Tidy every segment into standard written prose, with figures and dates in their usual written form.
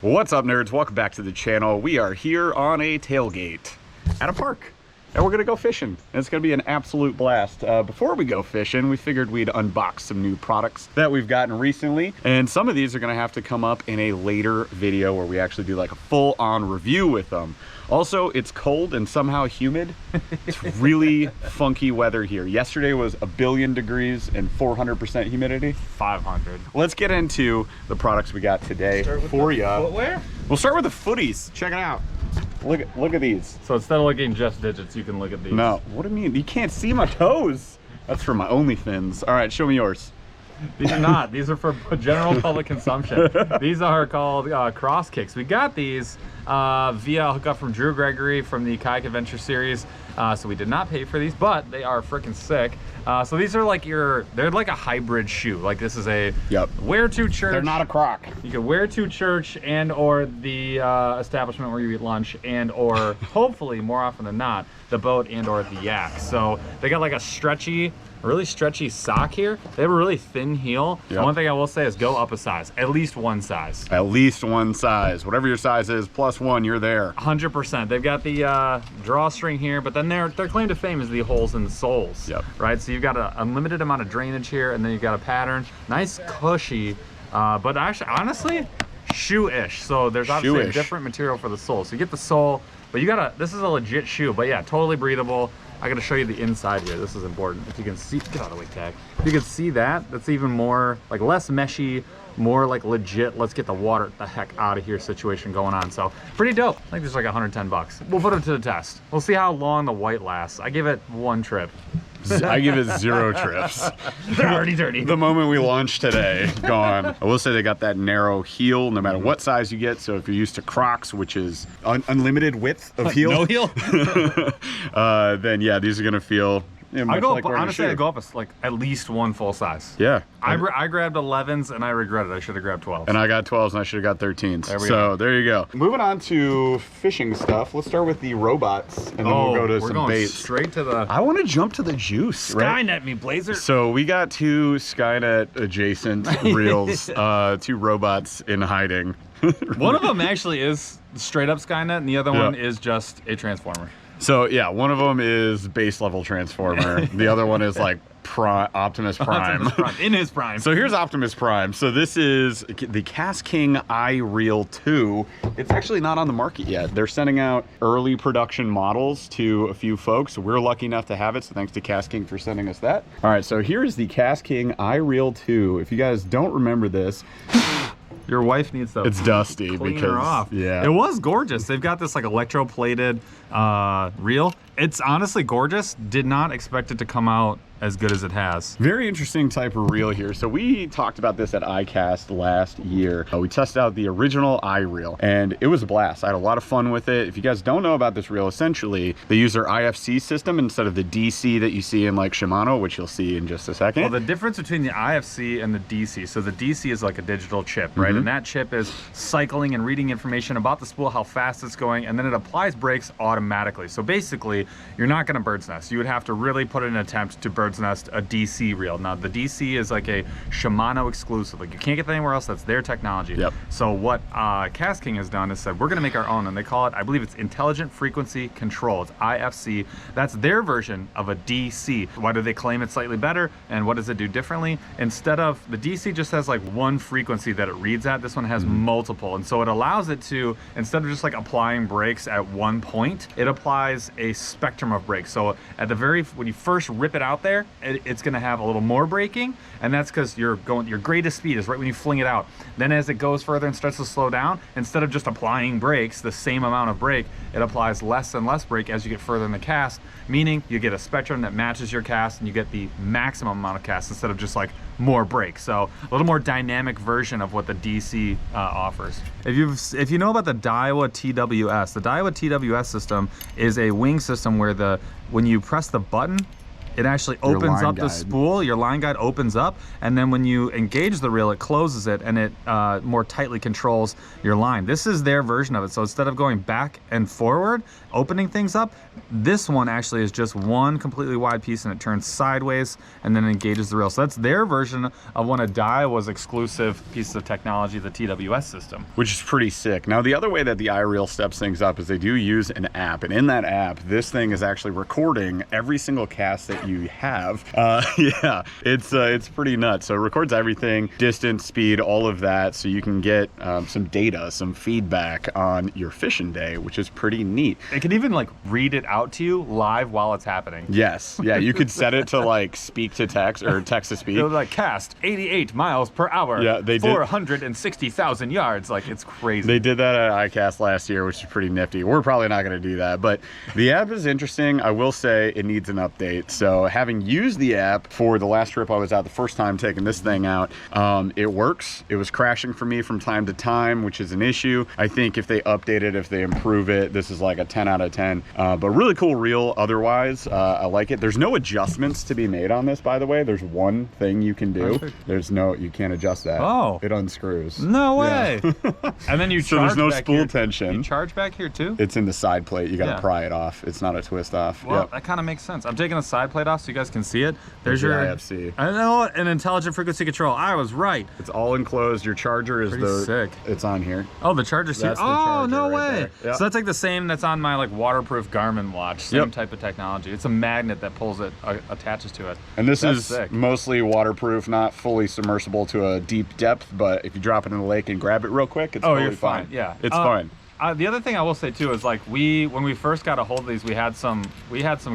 What's up, nerds? Welcome back to the channel. We are here on a tailgate at a park, and we're gonna go fishing. And it's gonna be an absolute blast. Before we go fishing, we figured we'd unbox some new products that we've gotten recently, and some of these are gonna have to come up in a later video where we actually do like a full-on review with them. Also, it's cold and somehow humid. It's really funky weather here. Yesterday was 1 billion degrees and 400% humidity. 500. Let's get into the products we got today for you. Footwear? We'll start with the footies. Check it out. Look at these. So instead of looking just digits, you can look at these. No, what do you mean? You can't see my toes. That's for my OnlyFins. All right, show me yours. These are not. These are for general public consumption. These are called Crosskix. We got these via a hookup from Drew Gregory from the Kayak Adventure series. So we did not pay for these, but they are freaking sick. So these are like they're like a hybrid shoe. Like this is a wear to church. They're not a croc. You can wear to church and or the establishment where you eat lunch and or hopefully more often than not, the boat and or the yak. So they got like a really stretchy sock here. They have a really thin heel. Yep. One thing I will say is go up a size, at least one size. At least one size. Whatever your size is, +1, you're there. 100%. They've got the drawstring here, but then their claim to fame is the holes in the soles. Yep. Right, so you've got a unlimited amount of drainage here, and then you've got a pattern. Nice cushy, but actually, honestly, shoe-ish. So there's obviously a different material for the sole. So you get the sole, but this is a legit shoe, but yeah, totally breathable. I gotta show you the inside here. This is important. If you can see, get out of the way, tag. If you can see that, that's even more, like less meshy, more like legit, let's get the water the heck out of here situation going on. So pretty dope. I think this is like 110 bucks. We'll put it to the test. We'll see how long the white lasts. I give it 1 trip. I give it 0 trips. They're already dirty. The moment we launched today, gone. I will say they got that narrow heel no matter what size you get. So if you're used to Crocs, which is unlimited width of heel. No heel? Then yeah, these are gonna feel I go up, honestly, I go up like at least 1 full size. Yeah. I grabbed 11s and I regret it. I should have grabbed 12s. And I got 12s and I should have got 13s. There you go. Moving on to fishing stuff. Let's start with the robots and then we'll go to some baits. Straight to the... I want to jump to the juice, right? Skynet me, Blazer. So we got 2 Skynet adjacent reels, 2 robots in hiding. One of them actually is straight up Skynet and the other one is just a transformer. So yeah, one of them is base level transformer. The other one is like Optimus Prime. Optimus Prime. In his prime. So here's Optimus Prime. So this is the Casking iReel 2. It's actually not on the market yet. They're sending out early production models to a few folks. We're lucky enough to have it, so thanks to Casking for sending us that. All right, so here's the Casking iReel 2. If you guys don't remember this, your wife needs to it's dusty clean because her off. Yeah, it was gorgeous. They've got this like electroplated reel. It's honestly gorgeous. Did not expect it to come out as good as it has. Very interesting type of reel here. So we talked about this at iCast last year. We tested out the original iReel and it was a blast. I had a lot of fun with it. If you guys don't know about this reel, essentially they use their IFC system instead of the DC that you see in like Shimano, which you'll see in just a second. Well, the difference between the IFC and the DC, so the DC is like a digital chip, right? And that chip is cycling and reading information about the spool, how fast it's going, and then it applies brakes automatically. So basically, you're not gonna bird's nest. You would have to really put in an attempt to bird's nest a DC reel. Now the DC is like a Shimano exclusive. Like you can't get that anywhere else. That's their technology. Yep. So what Casking has done is said, we're gonna make our own, and they call it, I believe it's Intelligent Frequency Control. It's IFC. That's their version of a DC. Why do they claim it's slightly better? And what does it do differently? Instead of, the DC just has like 1 frequency that it reads at, this one has multiple. And so it allows it to, instead of just like applying brakes at 1 point, it applies a spectrum of brakes. So at the when you first rip it out there, it's gonna have a little more braking, and that's because your greatest speed is right when you fling it out. Then as it goes further and starts to slow down, instead of just applying brakes, the same amount of brake, it applies less and less brake as you get further in the cast, meaning you get a spectrum that matches your cast and you get the maximum amount of cast instead of just like more brake. So a little more dynamic version of what the DC offers. If you know about the Daiwa TWS, the Daiwa TWS system is a wing system where when you press the button, it actually Your opens line up the guide. spool. Your line guide opens up, and then when you engage the reel, it closes it, and it more tightly controls your line. This is their version of it. So instead of going back and forward, opening things up, this one actually is just one completely wide piece, and it turns sideways and then engages the reel. So that's their version of when a Daiwa's exclusive pieces of technology, the TWS system. Which is pretty sick. Now, the other way that the iReel steps things up is they do use an app, and in that app, this thing is actually recording every single cast that you have. Yeah, it's pretty nuts. So it records everything, distance, speed, all of that, so you can get some data, some feedback on your fishing day, which is pretty neat. It can even like read it out to you live while it's happening. Yes, yeah, you could set it to like speak to text or text to speak. It'll like cast 88 miles per hour. Yeah, they did. 460,000 yards. Like, it's crazy. They did that at iCast last year, which is pretty nifty. We're probably not going to do that, but the app is interesting. I will say it needs an update. So having used the app for the last trip I was out, the first time taking this thing out, it works. It was crashing for me from time to time, which is an issue. I think if they update it, if they improve it, this is like a 10 out of 10. But really cool reel otherwise. I like it. There's no adjustments to be made on this, by the way. There's one thing you can do. There's no, you can't adjust that. Oh. It unscrews. No way. Yeah. And then you So charge there's no back spool here. tension. You charge back here too? It's in the side plate. You got to Yeah. pry it off. It's not a twist off. Well, Yep. that kind of makes sense. I'm taking the side plate off so you guys can see it. There's your your IFC. I know, an intelligent frequency control. I was right. It's all enclosed. Your charger is Pretty sick. It's on here. Oh, the charger's here. That's the Oh, charger no right way. there. Yep. So that's like the same that's on my like waterproof Garmin watch. Same Yep. type of technology. It's a magnet that pulls it, attaches to it. And this That's is sick. mostly waterproof, not fully submersible to a deep depth, but if you drop it in the lake and grab it real quick, it's totally you're fine. Yeah. It's fine. The other thing I will say too is like when we first got a hold of these, we had some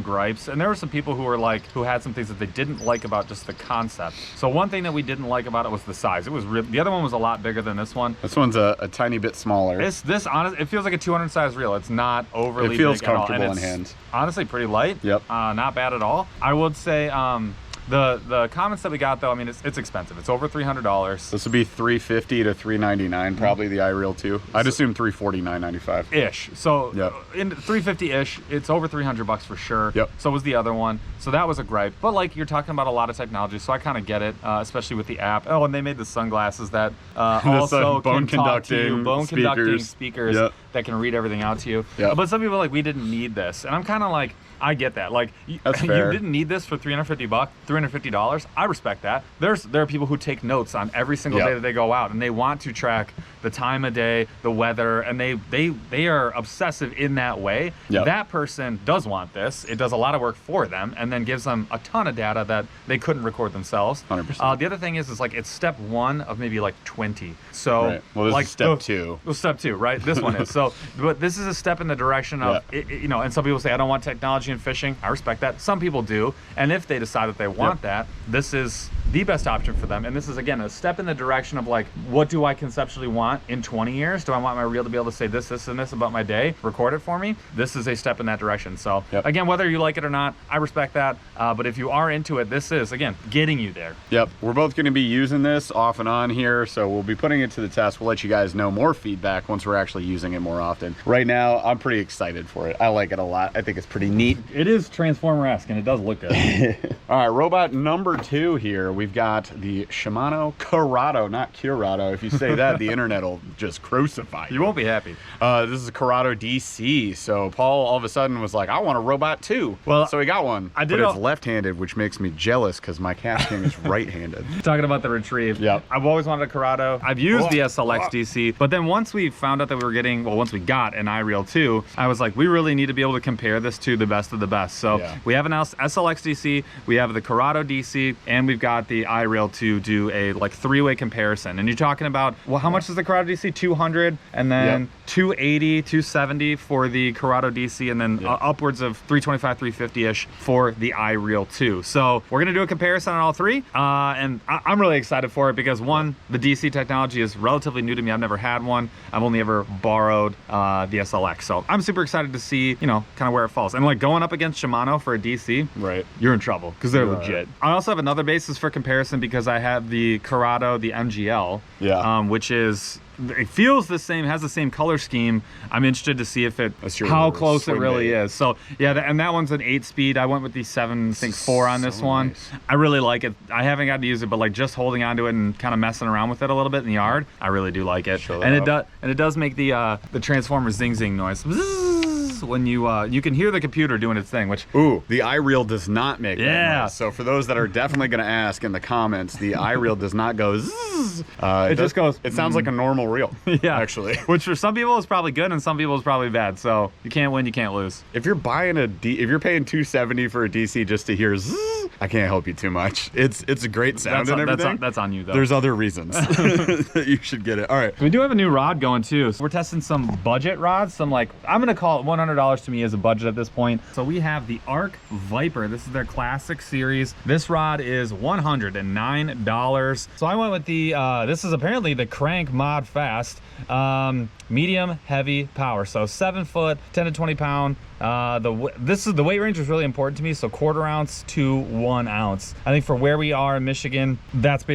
gripes, and there were some people who had some things that they didn't like about just the concept. So one thing that we didn't like about it was the size. It was the other one was a lot bigger than this one. This one's a tiny bit smaller. It feels like a 200 size reel. It's not overly It feels big at all, comfortable and in it's hand. honestly pretty light. Yep. Not bad at all. I would say the comments that we got though, I mean, it's expensive. It's over $300 This would be $350 to $399, probably the iReel 2. I'd assume $349.95. ish. So Yep. in $350 ish, it's over $300 for sure. Yep. So was the other one. So that was a gripe. But like you're talking about a lot of technology, so I kind of get it, especially with the app. Oh, and they made the sunglasses that also bone can talk to you, conducting bone conducting speakers. speakers Yep. that can read everything out to you. Yep. But some people are like, we didn't need this, and I'm kind of like, I get that. Like, That's you fair. didn't need this for $350. I respect that. There are people who take notes on every single Yep. day that they go out, and they want to track the time of day, the weather, and they are obsessive in that way. Yep. That person does want this. It does a lot of work for them, and then gives them a ton of data that they couldn't record themselves. 100%. The other thing is like it's step one of maybe like 20. So Right. Well, this like is step 2. Well, step 2, right? This one is. So, but this is a step in the direction of, and some people say, I don't want technology in fishing. I respect that. Some people do. And if they decide that they want that, this is the best option for them. And this is, again, a step in the direction of like, what do I conceptually want in 20 years? Do I want my reel to be able to say this, this, and this about my day? Record it for me? This is a step in that direction. So, again, whether you like it or not, I respect that. But if you are into it, this is, again, getting you there. Yep, we're both going to be using this off and on here, so we'll be putting it to the test. We'll let you guys know more feedback once we're actually using it more often. Right now, I'm pretty excited for it. I like it a lot. I think it's pretty neat. It is Transformer-esque, and it does look good. All right, robot number 2 here. We've got the Shimano Curado, not Curado. If you say that, the internet will just crucify you. You won't be happy. This is a Curado DC. So Paul all of a sudden was like, I want a robot too. Well, so he got one. I did but it's al- left-handed, which makes me jealous because my casting is right-handed. Talking about the retrieve. Yep. I've always wanted a Curado. I've used the SLX DC, but then once we found out that we were getting, once we got an iReel 2, I was like, we really need to be able to compare this to the best of the best. So we have an SLX DC, we have the Curado DC, and we've got the iReel to do a like 3-way comparison. And you're talking about, well, how much is the Curado DC? 200, and then 280, 270 for the Curado DC, and then upwards of 325, 350-ish for the iReel 2. So we're gonna do a comparison on all three, and I'm really excited for it because one, the DC technology is relatively new to me. I've never had one. I've only ever borrowed the SLX. So I'm super excited to see, kind of where it falls. And like going up against Shimano for a DC, Right. you're in trouble because they're legit. I also have another basis for comparison because I have the Curado, the MGL, which is, it feels the same, has the same color scheme. I'm interested to see if how close it really is. So yeah, and that one's an 8-speed. I went with the 7.4 on this one. Nice. I really like it. I haven't got to use it, but like just holding onto it and kind of messing around with it a little bit in the yard, I really do like it. And it does make the Transformer zing zing noise. When you can hear the computer doing its thing, which the iReel does not make that noise. So for those that are definitely going to ask in the comments, the iReel does not go zzz. It just goes. It sounds like a normal reel. Yeah, actually. Which for some people is probably good, and some people is probably bad. So you can't win, you can't lose. If you're buying if you're paying $270 for a DC just to hear zzz, I can't help you too much. It's a great sound and everything. That's on you though. There's other reasons that you should get it. All right. We do have a new rod going too. So we're testing some budget rods. Some like, I'm gonna call it $100 to me as a budget at this point. So we have the Arc Viper. This is their classic series. This rod is $109. So I went with the this is apparently the Crank Mod Fast medium heavy power. So 7 foot, 10 to 20 pound. The weight range was really important to me. So 1/4 ounce to 1 ounce. I think for where we are in Michigan, that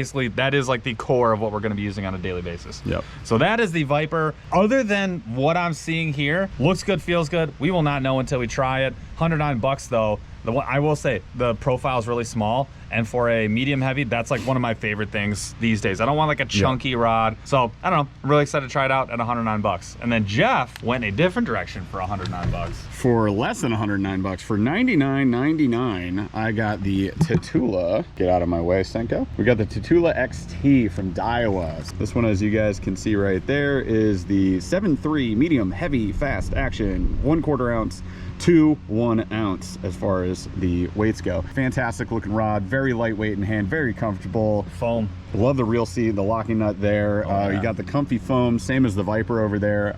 is like the core of what we're going to be using on a daily basis. Yep. So that is the Viper. Other than what I'm seeing here, looks good, feels good. We will not know until we try it. $109 though. I will say the profile is really small, and for a medium heavy, that's like one of my favorite things these days. I don't want like a chunky rod, so I don't know. I'm really excited to try it out at $109. And then Jeff went a different direction for $109. For less than $109, for $99.99, I got the Tatula. Get out of my way, Senko. We got the Tatula XT from Daiwa. This one, as you guys can see right there, is the 7.3 medium heavy fast action, 1/4 ounce to 1 ounce as far as the weights go. Fantastic looking rod, very lightweight in hand, very comfortable. Foam. Love the reel seat, the locking nut there. You got the comfy foam, same as the Viper over there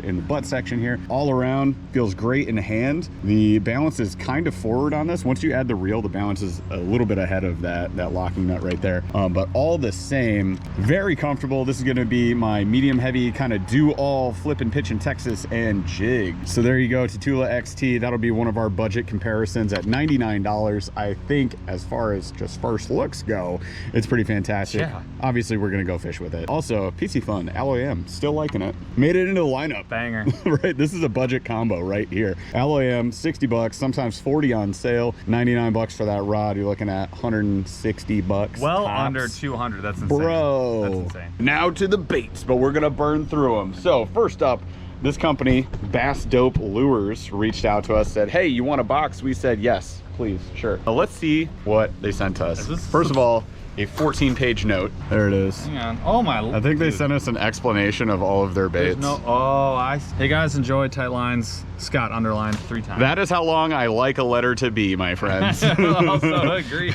in the butt section here. All around, feels great in hand. The balance is kind of forward on this. Once you add the reel, the balance is a little bit ahead of that locking nut right there. But all the same, very comfortable. This is gonna be my medium heavy kind of do all flip and pitch in Texas and jig. So there you go, Tatula XT. That'll be one of our budget comparisons at $99. I think as far as just first looks go, it's pretty fantastic. Yeah. Obviously, we're gonna go fish with it. Also, PC Fun, Alloy M, still liking it. Made it into the lineup. Banger. Right, this is a budget combo right here. Alloy M, $60, sometimes 40 on sale. $99 for that rod. You're looking at $160. Well, tops. under 200. That's insane. Bro. That's insane. Now to the baits, but we're gonna burn through them. So first up, this company, Bass Dope Lures, reached out to us, said, hey, you want a box? We said, yes, please, sure. Let's see what they sent us. First of all, a 14-page note. There it is. Hang on. Oh my. I think they sent us an explanation of all of their baits. Hey guys, enjoy tight lines. Scott underlined 3 times. That is how long I like a letter to be, my friends. Also agree.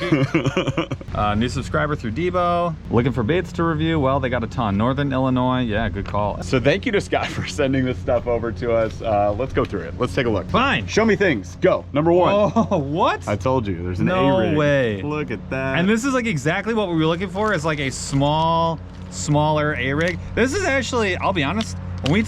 New subscriber through Debo. Looking for baits to review? Well, they got a ton. Northern Illinois. Yeah, good call. So thank you to Scott for sending this stuff over to us. Let's go through it. Let's take a look. Fine. Show me things. Go. Number 1. Oh, what? I told you. There's an No A-rig. way. Look at that. And this is like exactly what we were looking for, is like a smaller A-rig. This is actually, I'll be honest, when we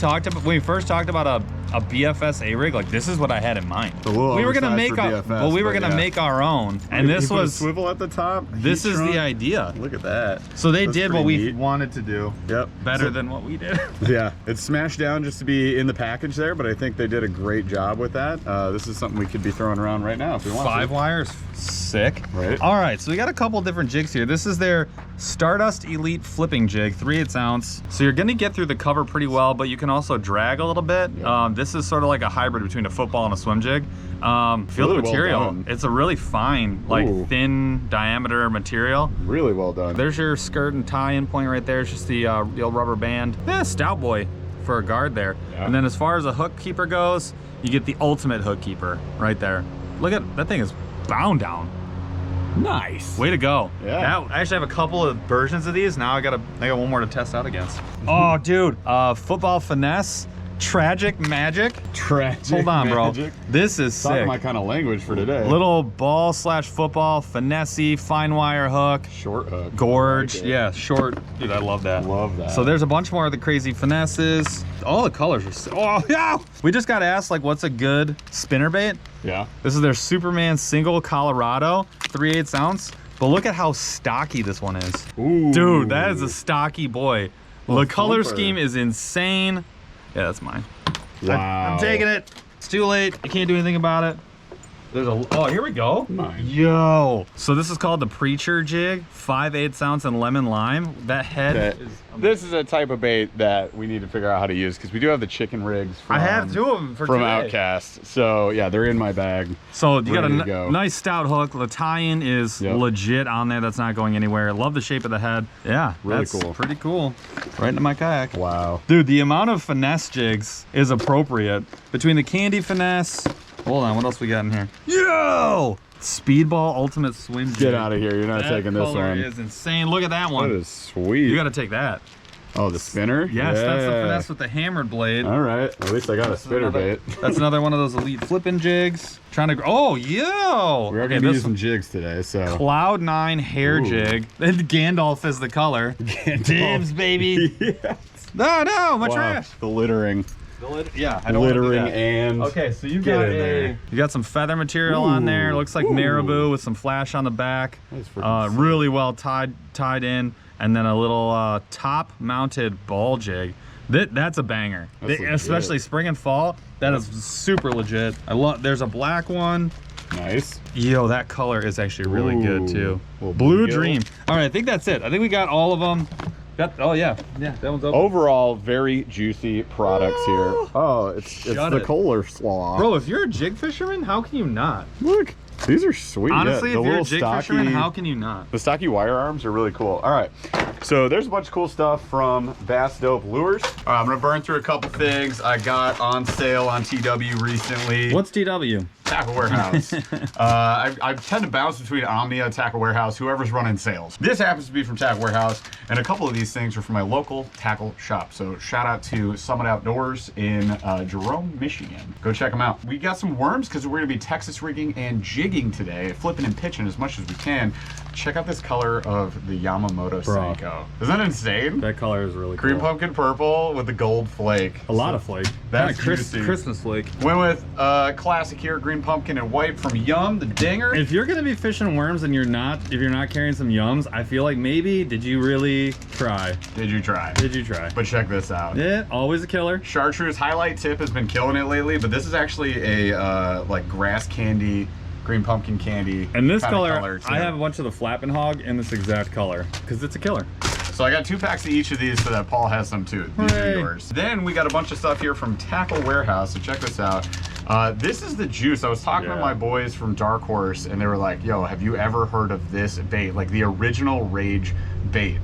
first talked about a BFS A-rig, like this is what I had in mind. We were gonna make make our own, and this was a swivel at the top. This is the idea. Look at that. So they did what we neat. wanted to do. Yep. Better than what we did. Yeah, it's smashed down just to be in the package there, but I think they did a great job with that. This is something we could be throwing around right now if we want. 5 wires, sick. Right. All right, so we got a couple different jigs here. This is their Stardust Elite flipping jig, 3/8 ounce. So you're gonna get through the cover pretty well, but you can also drag a little bit. Yeah. This is sort of like a hybrid between a football and a swim jig. Feel Really the material. well done. It's a really fine, like thin diameter material. Really well done. There's your skirt and tie-in point right there. It's just the old rubber band. Yeah, stout boy for a guard there. Yeah. And then as far as a hook keeper goes, you get the ultimate hook keeper right there. Look at that thing is bound down. Nice. Way to go. Yeah. Now, I actually have a couple of versions of these. Now I got one more to test out against. Oh, dude. Football finesse. Tragic magic. Hold on, magic. bro. This is sick. Talking my kind of language for today. Little ball / football finesse fine wire hook. Short hook. Gorge. Like Yeah, short. Dude, I love that. Love that. So there's a bunch more of the crazy finesses. All the colors are sick. Oh, yeah. We just got asked, like, what's a good spinnerbait? Yeah. This is their Superman Single Colorado, 3/8 ounce. But look at how stocky this one is. Ooh. Dude, that is a stocky boy. Well, the color thumper. scheme is insane. Yeah, that's mine. Wow. I'm taking it. It's too late. I can't do anything about it. There's a, oh, here we go. Nice. Yo. So this is called the Preacher jig, 5/8 ounce and lemon lime. That head is This is a type of bait that we need to figure out how to use because we do have the chicken rigs from, I have 2 of them for from today. Outcast. So yeah, they're in my bag. So you got Ready to a go. nice stout hook. The tie-in is Yep. legit on there. That's not going anywhere. Love the shape of the head. Yeah, Really that's cool. pretty cool. Right into my kayak. Wow. Dude, the amount of finesse jigs is appropriate. Between the candy finesse, hold on, what else we got in here? Yo! Speedball Ultimate Swim Jig. Get out of here. You're not That taking this color one. is insane. Look at that one. That is sweet. You gotta take that. Oh, the spinner? Yes, that's the finesse with the hammered blade. All right. At least I got a spinner bait. That's another one of those elite flipping jigs. Trying to, oh, yo! We are Okay, going to be this using one, jigs today, so. Cloud9 hair Ooh. jig. And Gandalf is the color. Dibs, baby. Yeah. No, my Wow. trash. The littering. Yeah, I don't wanna do Littering that. and. Okay, so you Get got in there. you got some feather material on there. Ooh. Looks like Ooh. marabou with some flash on the back. That's freaking sick. Really well tied in, and then a little top-mounted ball jig. That's a banger. That's legit. Especially spring and fall. That is super legit. I love. There's a black one. Nice. Yo, that color is actually really good too. Little Blue bluegill. Dream. All right, I think that's it. I think we got all of them. Oh yeah, that one's open. Overall, very juicy products here. Oh, it's Shut the it. Kohler slaw. Bro, if you're a jig fisherman, how can you not? Look, these are sweet. Honestly, Yeah, the if you're a little jig stocky, fisherman, how can you not? The stocky wire arms are really cool. All right, so there's a bunch of cool stuff from Bass Dope Lures. All right, I'm gonna burn through a couple things I got on sale on TW recently. What's TW? Tackle Warehouse. I tend to bounce between Omnia, Tackle Warehouse, whoever's running sales. This happens to be from Tackle Warehouse, and a couple of these things are from my local tackle shop. So shout out to Summit Outdoors in Jerome, Michigan. Go check them out. We got some worms because we're gonna be Texas rigging and jigging today, flipping and pitching as much as we can. Check out this color of the Yamamoto Bro. Seiko. Isn't that insane? That color is really Green cool. pumpkin purple with the gold flake. A lot of flake. That's Kinda juicy. Christmas flake. Went with classic here, green pumpkin and white from Yum, the Dinger. If you're gonna be fishing worms and if you're not carrying some Yums, I feel like maybe, did you really try? Did you try? Did you try? But check this out. Yeah, always a killer. Chartreuse highlight tip has been killing it lately, but this is actually a like grass candy, green pumpkin candy. And this kinda color, too. I have a bunch of the Flappin' Hog in this exact color, because it's a killer. So I got 2 packs of each of these so that Paul has some too. These are Hooray. yours. Then we got a bunch of stuff here from Tackle Warehouse, so check this out. This is the juice. I was talking to my boys from Dark Horse and they were like, yo, have you ever heard of this bait? Like the original Rage bait.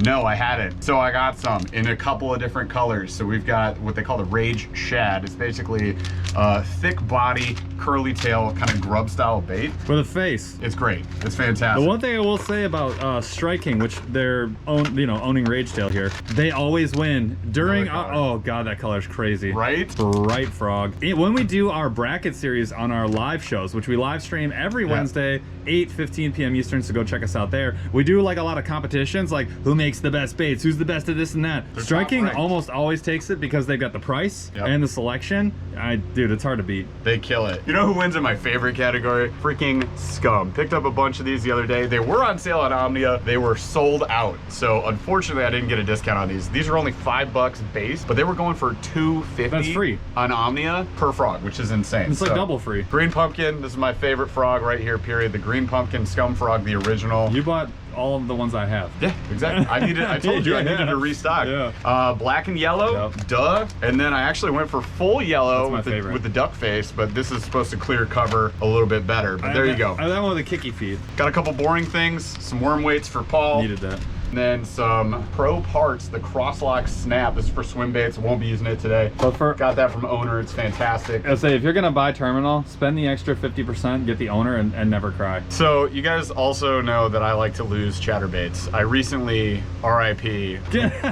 No, I hadn't. So I got some in a couple of different colors. So we've got what they call the Rage Shad. It's basically a thick body, curly tail, kind of grub style bait. For the face. It's great. It's fantastic. The one thing I will say about Striking, which they're owning Ragetail here, they always win during. Oh god, that color's crazy. Right? Bright Frog. When we do our bracket series on our live shows, which we live stream every Wednesday, 8:15 p.m. Eastern, so go check us out there. We do like a lot of competitions, like who makes the best baits, who's the best at this and that. They're Striking top-ranked. almost always takes it because they've got the price and the selection. Dude, it's hard to beat. They kill it. You know who wins in my favorite category? Freaking Scum. Picked up a bunch of these the other day. They were on sale on Omnia. They were sold out. So unfortunately, I didn't get a discount on these. These are only $5 base, but they were going for $2.50. That's free on Omnia per frog, which is insane. It's like double free. Green pumpkin. This is my favorite frog right here. Period. The green pumpkin Scum frog, the original. You bought all of the ones I have. Yeah, exactly. I told you I needed to restock. Yeah. Black and yellow, duh. And then I actually went for full yellow with the duck face, but this is supposed to clear cover a little bit better. But there you go. I that one with a kicky feed. Got a couple boring things, some worm weights for Paul. Needed that. And then some Pro Parts, the Crosslock Snap. This is for swim baits. I won't be using it today. But got that from Owner. It's fantastic. I'd say if you're gonna buy terminal, spend the extra 50%, get the Owner, and never cry. So you guys also know that I like to lose chatterbaits. I recently, RIP,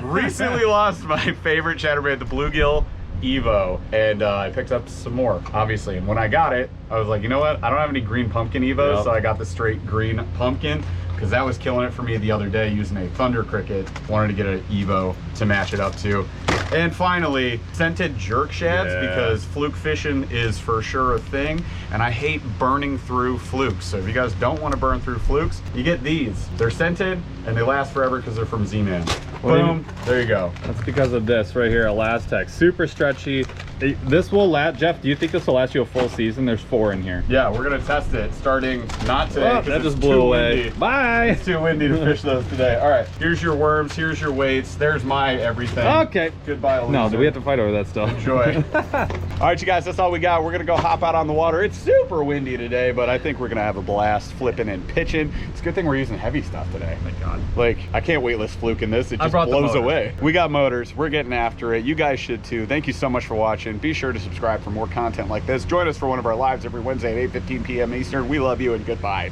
recently lost my favorite chatterbait, the bluegill Evo, and I picked up some more, obviously. And when I got it, I was like, you know what? I don't have any green pumpkin Evos, so I got the straight green pumpkin, because that was killing it for me the other day using a Thunder Cricket. Wanted to get an Evo to match it up to. And finally, scented jerk shads, because fluke fishing is for sure a thing, and I hate burning through flukes. So if you guys don't want to burn through flukes, you get these. They're scented and they last forever because they're from Z-Man. Boom, there you go. That's because of this right here, Elastec. Super stretchy. This will last, Jeff, do you think this will last you a full season? There's 4 in here. Yeah, we're gonna test it starting not today. Oh, that just blew away. Windy. Bye. It's too windy to fish those today. All right, here's your worms, here's your weights, there's my everything. Okay. Goodbye, Elisa. No, do we have to fight over that still? Enjoy. All right, you guys, that's all we got. We're gonna go hop out on the water. It's super windy today, but I think we're gonna have a blast flipping and pitching. It's a good thing we're using heavy stuff today. Thank God. Like, I can't weightless fluke in this. It just blows away. We got motors. We're getting after it. You guys should too. Thank you so much for watching. Be sure to subscribe for more content like this. Join us for one of our lives every Wednesday at 8:15 p.m. Eastern. We love you and goodbye.